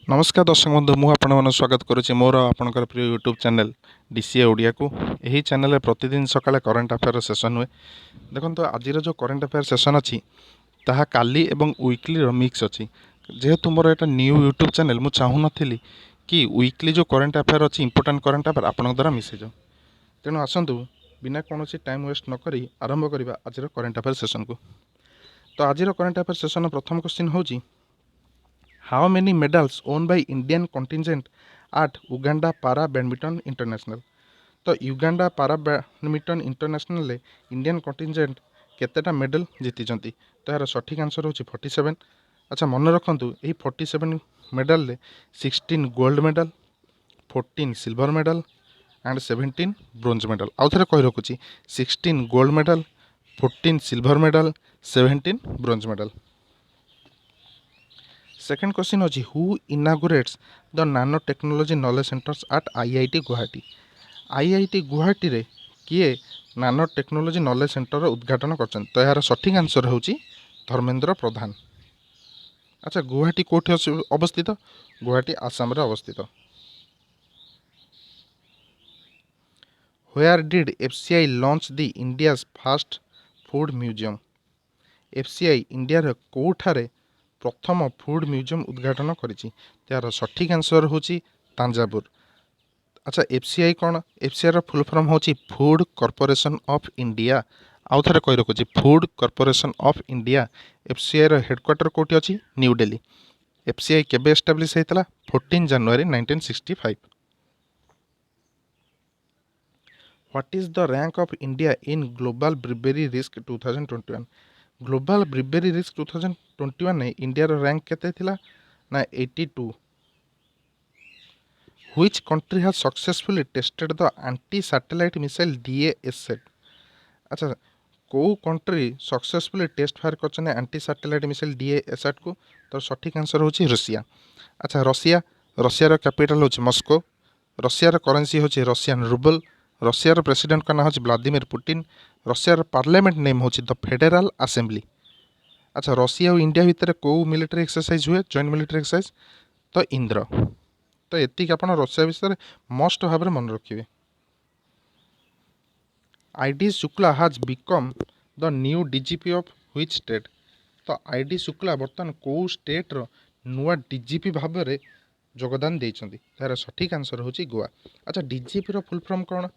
नमस्कार दर्शक बंधु मु आपण स्वागत करुच्ची मोर आपणकर प्रिय यूट्यूब चैनल डीसीए ओडिया को यही चैनल प्रतिदिन सकाଳେ करंट अफेयर सेशन हुए। देखो आज जो करंट अफेयर सेशन अच्छी ताहा काली एवं वीकली मिक्स अच्छी जेहेतु मोर एटा न्यू यूट्यूब चैनल मु चाहू नथिली कि वीकली जो करंट अफेयर अच्छी इंपोर्टेंट करंट अफेयर आपण द्वारा मिसे जाओ। तेणु आसतु बिना कौन टाइम वेस्ट नक आरंभ करवा आज करंट अफेयर सेशन को। तो आज करंट अफेयर सेशन प्रथम क्वेश्चन होची How many medals won by Indian contingent at Uganda Para Badminton International? तो Uganda para badminton international Indian contingent केतेटा मेडल जीति तो यार सठिक आंसर होची 47। अच्छा मन रखु यही 47 medal 16 gold medal 14 silver medal and 17 bronze medal. आउ थे कही रखुची 16 gold medal 14 silver medal 17 bronze medal. Second question होची हु इनागुरेट्स द नानो technology knowledge centres eight IIT Guwahati. IIT Guwahati रे किए नानो टेक्नोलॉजी नॉलेज सेंटर उद्घाटन करछन तो यार सठिक आंसर होची धर्मेंद्र प्रधान। अच्छा गुवाहाटी कोठी अवस्थित? गुवाहाटी आसाम रे अवस्थित। Where did FCI launch the India's fast food museum. FCI India रे कोठारे प्रथम फूड म्यूजियम उद्घाटन करिछि त्यार सठिक आंसर होची तांजावुर। अच्छा एफसीआई कौन? एफसीआई रो फुल फॉर्म होची फूड कॉर्पोरेशन ऑफ इंडिया। आउ थे कही रखुची food corporation of India. FCI रो हेडक्वार्टर कोठी अछि? न्यू दिल्ली। एफसीआई केबे एस्टाब्लिश हेतला? 14 जनवरी 1965। What is the rank of India in global bribery risk 2021? Global bribery risk 2021 ने इंडिया रो रैंक केते थिला ना 82। Which country has successfully tested the anti satellite missile DASAT। अच्छा को कंट्री सक्सेसफुली टेस्ट फायर करछन एंटी सैटेलाइट मिसाइल DASAT को? तो सठिक आंसर होची रशिया। अच्छा रशिया रो कैपिटल होची मॉस्को। रशिया रो करेंसी होची रशियन रूबल। रशिया रो प्रेसिडेंट का नाम होची व्लादिमीर पुतिन। रशिया रो पार्लियामेंट नेम होची द फेडरल असेंबली। अच्छा रशिया और इंडिया भितर को मिलिटरी एक्सरसाइज हुए जॉइंट मिलिटरी एक्सरसाइज? तो इंद्र। तो एतिक आपण रशिया विषय मस्ट भाव मन रखिए। आईडी शुक्ला हाज become the new DGP of which state. तो आईडी शुक्ला बर्तमान को स्टेट रो नुआ डीजीपी भाव में योगदान देइछंती तार सठिक आंसर होची गोवा। अच्छा डीजीपी रो फुल फॉर्म कौन?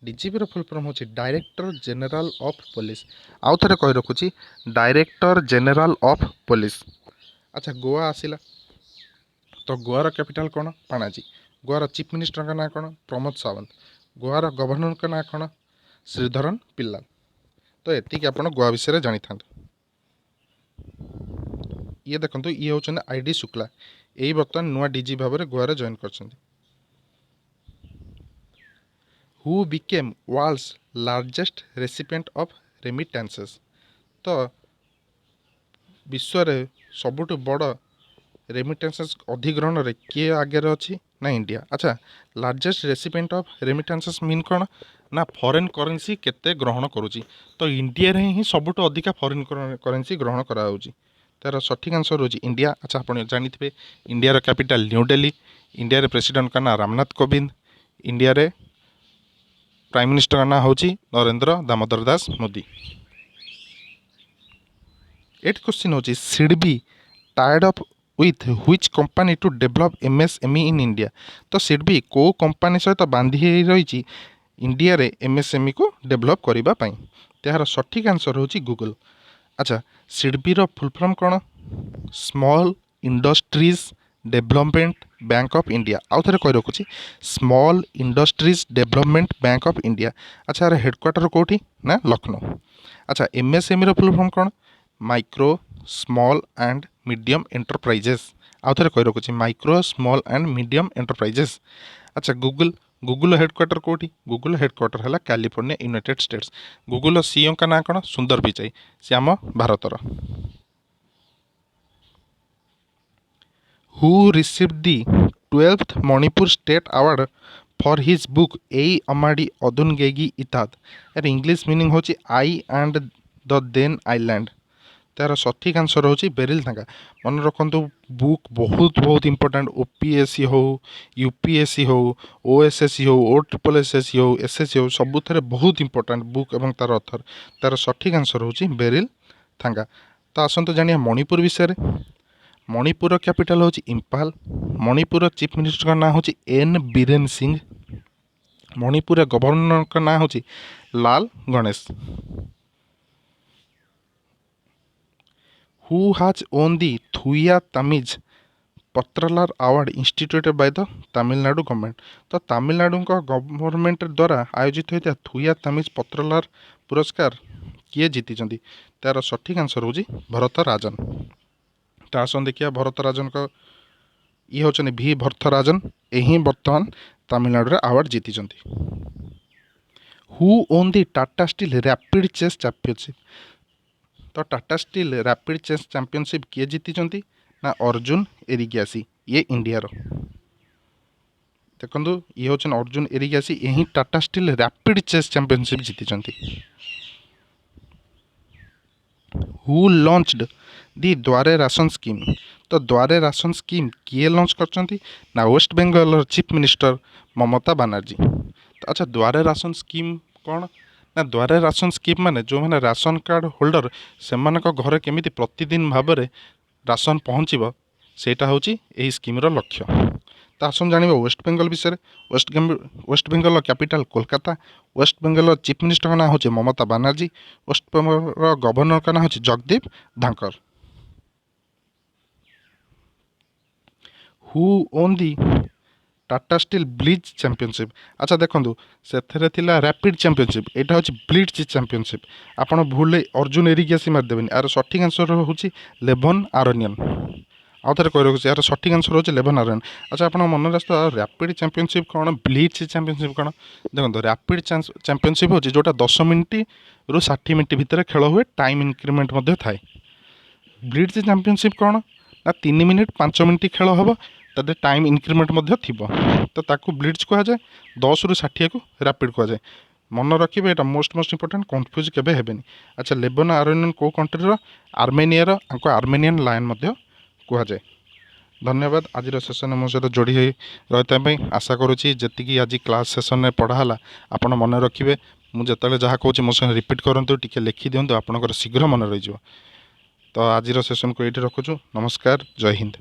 डीजीपी रो फुल फॉर्म होची डायरेक्टर जनरल ऑफ पुलिस। आउ थे कही रखुची डायरेक्टर जनरल ऑफ पुलिस। अच्छा गोवा आसिला तो गोवार कैपिटल कौन? पणाजी। गोवार चीफ मिनिस्टर का ना कौन? प्रमोद सावंत। गोवार गवर्नर का ना कौन? श्रीधरन पिल्ला। तो एतिक आपण गोवा विषय जानी था। ये देखो ये होचन आईडी शुक्ला यही बर्तमान नुआ डीजी भाव में गोवा जॉइन कर। Who became world's largest recipient of remittances. तो विश्व रे सबुठ बड़ रेमिटेंसेस अधिग्रहण रे किए आगे अच्छी ना इंडिया। अच्छा largest recipient of remittances mean कौन ना फॉरेन करेंसी केते ग्रहण करुची तो इंडिया रे ही सबुठ अधिका फॉरेन करेंसी ग्रहण करा होची तार सठिक आंसर होची इंडिया। अच्छा आपण जानिथिबे इंडिया रो कैपिटल न्यू दिल्ली। इंडिया रे प्रेसिडेंट का ना रामनाथ कोविंद। इंडिया रे प्राइम मिनिस्टर का ना होची नरेंद्र दामोदर दास मोदी। 8 क्वेश्चन होची SIDBI tied up with which company to develop MSME in India। तो सिडबी को कंपनी सहित बांधी रही इंडिया रे MSME को डेभलप करबा पई तार सठिक आंसर होची गूगल। अच्छा सिडबी रो फुल फॉर्म कौन? Small industries development bank of India. आउ थे कही रखुची small industries development bank of India. अच्छा यार हेडक्वार्टर कोठी ना लखनऊ। अच्छा MSME रो फुल फॉर्म कौन? Micro small and medium enterprises. आउ थे कही रखुची micro small and medium enterprises. अच्छा गूगल हेडक्वार्टर कोठी? गूगल हेडक्वार्टर है California United States. Google CEO का ना कौन? सुंदर पिचाई से आम भारतर। Who received the 12th Manipur state award for his book एई अमाडी अदुनगेगी इताद। यार इंग्लिश मीनिंग होची I and the then island. तार सठिक आंसर होची बेरिल थांगा। मन रखु बुक बहुत बहुत इंपोर्टेंट ओपीएससी हो यूपीएससी हो ओएसएससी हो ओट्रिपलएसएससी हो एसएससी हो सबुथ बहुत इंपोर्टेंट बुक एवं तार अथर तार सठिक आंसर होची बेरिल थांगा। तो आसतु जानिया मणिपुर विषय। मणिपुर कैपिटल होची इम्फाल। मणिपुर चीफ मिनिस्टर ना होची एन बीरेन सिंह। मणिपुर गवर्नर का ना होची La Ganesan. Who has won the Thooya Tamil Pattraalar award instituted by the Tamil Nadu government. तो तमिलनाडु गवर्नमेंट द्वारा आयोजित होता थुया तमिज पत्रलार पुरस्कार किए जीति तार सठिक आंसर होची भरत राजन। तो आसन देखिए भरत राजन का ये होचनी भी भरत राजन यही बर्तमान तमिलनाडु अवार्ड जीति। Who won the Tata steel rapid chess championship. तो Tata steel rapid chess championship किए जीति ना अर्जुन एरिगैसी ये इंडिया रो। देखो ये होचन अर्जुन एरिगैसी यही Tata steel rapid chess championship जीति। Who launched the Duare ration scheme. तो द्वारे राशन स्कीम किए लॉन्च करचंती ना वेस्ट बेंगल चीफ मिनिस्टर ममता बनर्जी। तो अच्छा द्वारे राशन स्कीम कौन ना द्वारे राशन स्कीम माने जो मैंने राशन कार्ड होल्डर से घर केमिति प्रतिदिन भाव में राशन पहुँचब सेटा होची एही स्कीम रो लक्ष्य। तो आसन जानिबा वेस्ट बेंगल विषय। West Bengal capital Kolkata. West Bengal chief minister का ना होची ममता बनर्जी। वेस्ट बेंगल गवर्नर का ना होची Jagdeep Dhankhar. Who won the Tata Steel blitz championship. अच्छा देखो से रैपिड चैंपियनशिप यहाँ हूँ ब्लिट्ज चैंपियनशिप। आपड़ भूल अर्जुन एरिगैसी मारिदेवेनि यार सठिक आंसर होची लेभन आरनियन। आउ थे कह रखुच्छी यार सठिक आंसर होची लेभन आरनियन। अच्छा आप मन रख रैपिड चैंपियनशिप कौन ब्लिट्ज चैंपियनशिप कौन देखो रैपिड चैंपियनशिप होची जोटा 10 मिनट रु 60 मिनट भितर खेल हुए टाइम इंक्रीमेंट थाए। ब्लिट्ज चैंपियनशिप कौन ना 3 मिनिट 5 मिनट खेल हम तादे टाइम इंक्रीमेंट तो ताकू ब्लिट्ज कह जाए 10 रु 60 को रैपिड कह जाए। मन रखिए यहाँ मोस्ट इंपोर्टेंट कन्फ्यूज केबे हेबेनी। अच्छा लेबन आर्मेनियन को कंट्री आर्मेनिया आर्मेनियन लायन कह जाए। धन्यवाद आज सेसन मो सहित जोड़ी रही आशा करुँची जी आज क्लास सेसन में पढ़ाला आपण मन रखिए। मुझे जहाँ कहूँ मो सहित रिपीट करूँ टी लिखि दिंतु आपंकर शीघ्र मन रही। तो आज सेसन को ये रखुचु। नमस्कार जय हिंद।